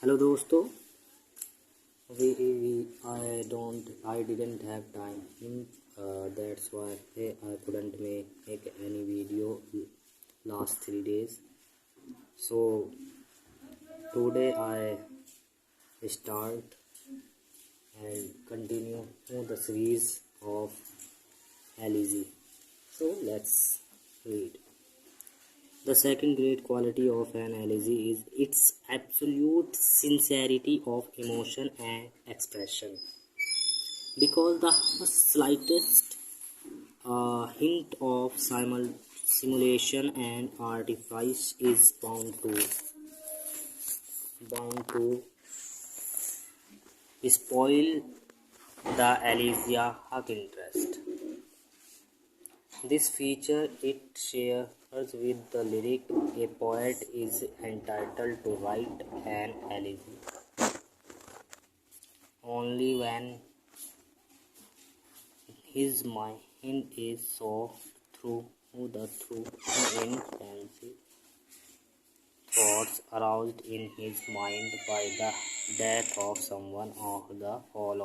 Hello दोस्तों। I didn't have time. That's why I couldn't make any video last 3 days. So today I start and continue the series of elegy. So let's read. The second great quality of an elegy is its absolute sincerity of emotion and expression. Because the slightest hint of simulation and artifice is bound to spoil the elegiac interest. This feature it shares with the lyric. A poet is entitled to write an elegy only when his mind is soaked through intense thoughts aroused in his mind by the death of someone or the fall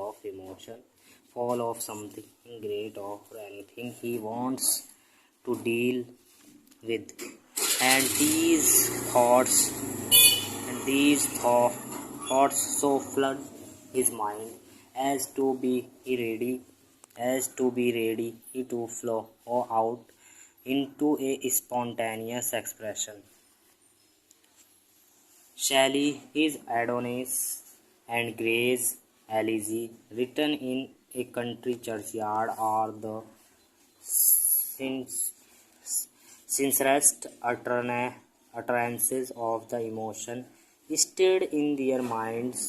of something great or anything he wants to deal with. And these thoughts so flood his mind as to be ready to flow out into a spontaneous expression. Shelley is Adonis and Gray's elegy, written in a country churchyard, are the sincerest utterances of the emotion stirred in their minds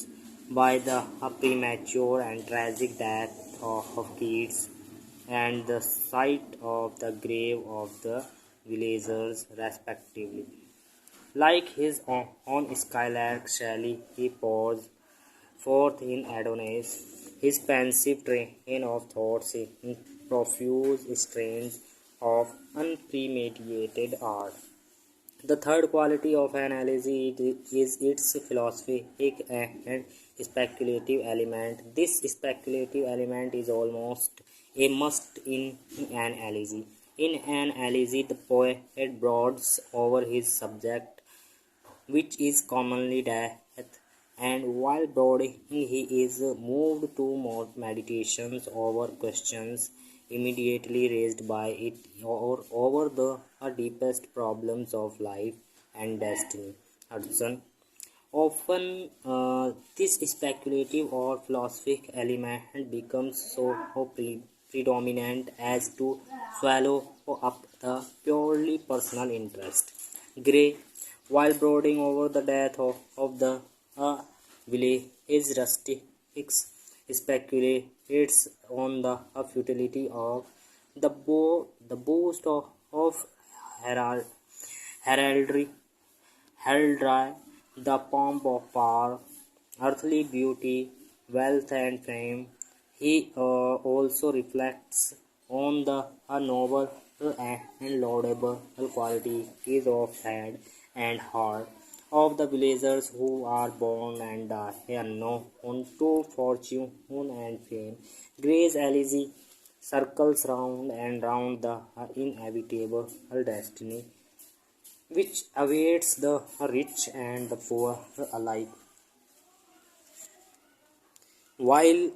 by the premature and tragic death of Keats and the sight of the grave of the villagers respectively. Like his own skylark Shelley, he pours forth in Adonis his pensive train of thoughts in profuse strains of unpremeditated art. The third quality of an elegy is its philosophic and speculative element. This speculative element is almost a must in an elegy. In an elegy, the poet broods over his subject, which is commonly death, and while brooding, he is moved to more meditations over questions immediately raised by it or over the deepest problems of life and destiny. Hudson. Often, this speculative or philosophic element becomes so predominant as to swallow up the purely personal interest. Gray, while brooding over the death of the village rustics, speculates on the futility of the boast of herald, heraldry, heraldry, the pomp of power, earthly beauty, wealth, and fame. He also reflects on the noble and laudable qualities of head and heart of the villagers who are born and die unknown to fortune and fame. Gray's elegy circles round and round the inevitable destiny which awaits the rich and the poor alike. While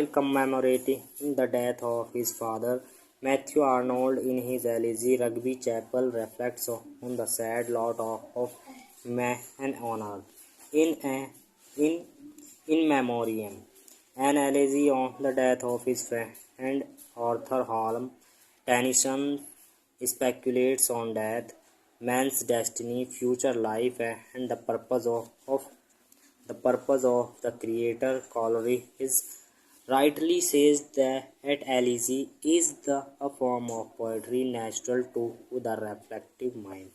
commemorating the death of his father, Matthew Arnold in his elegy Rugby Chapel reflects on the sad lot of man on earth. In memoriam, an elegy on the death of his friend Arthur Hallam, Tennyson speculates on death, man's destiny, future life, and the purpose of the creator. Coleridge is rightly says that elegy is a form of poetry natural to the reflective mind.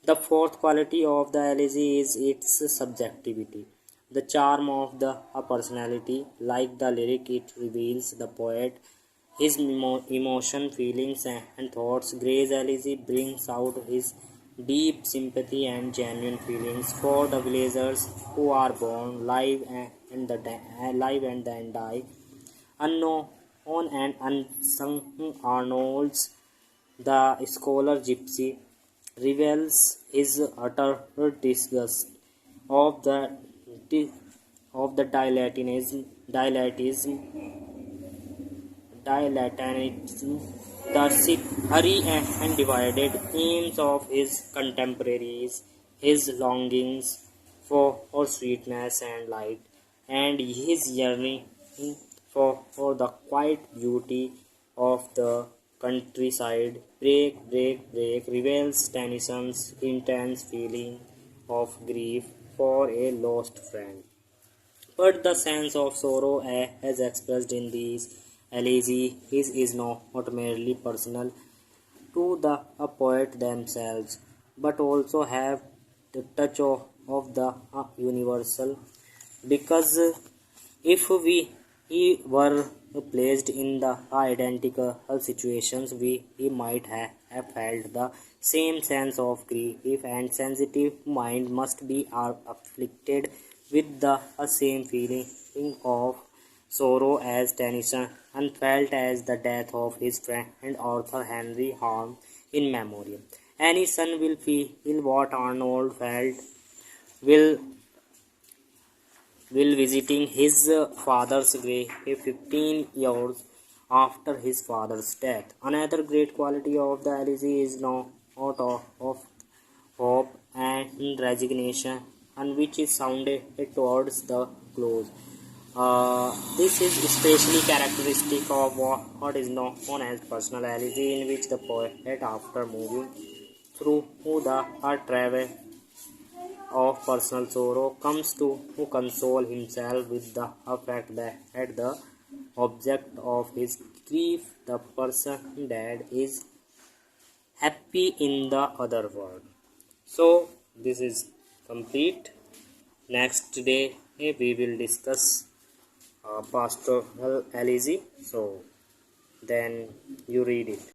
The fourth quality of the elegy is its subjectivity, the charm of the personality. Like the lyric, it reveals the poet, his emotion, feelings, and thoughts. Gray's elegy brings out his deep sympathy and genuine feelings for the villagers who are born, live and then die. Unknown and unsung Arnold's the scholar Gypsy reveals his utter disgust of the of the dilatantism, the hurry and divided aims of his contemporaries, his longings for sweetness and light, and his yearning for the quiet beauty of the countryside. Break reveals Tennyson's intense feeling of grief for a lost friend. But the sense of sorrow as expressed in these elegies is not merely personal to the poet themselves, but also have the touch of the universal. Because if we were placed in the identical situations, we might have felt the same sense of grief, and sensitive mind must be afflicted with the same feeling of sorrow as Tennyson and felt as the death of his friend and author Henry Horn in memoriam. Any son will feel what Arnold felt, will will visiting his father's grave 15 years after his father's death. Another great quality of the elegy is note of hope and resignation, and which is sounded towards the close. This is especially characteristic of what is known as personal elegy, in which the poet, after moving through the travel of personal sorrow, comes to console himself with the fact that the object of his grief, the person dead, is happy in the other world. So this is complete. Next day we will discuss pastoral elegy. So then you read it.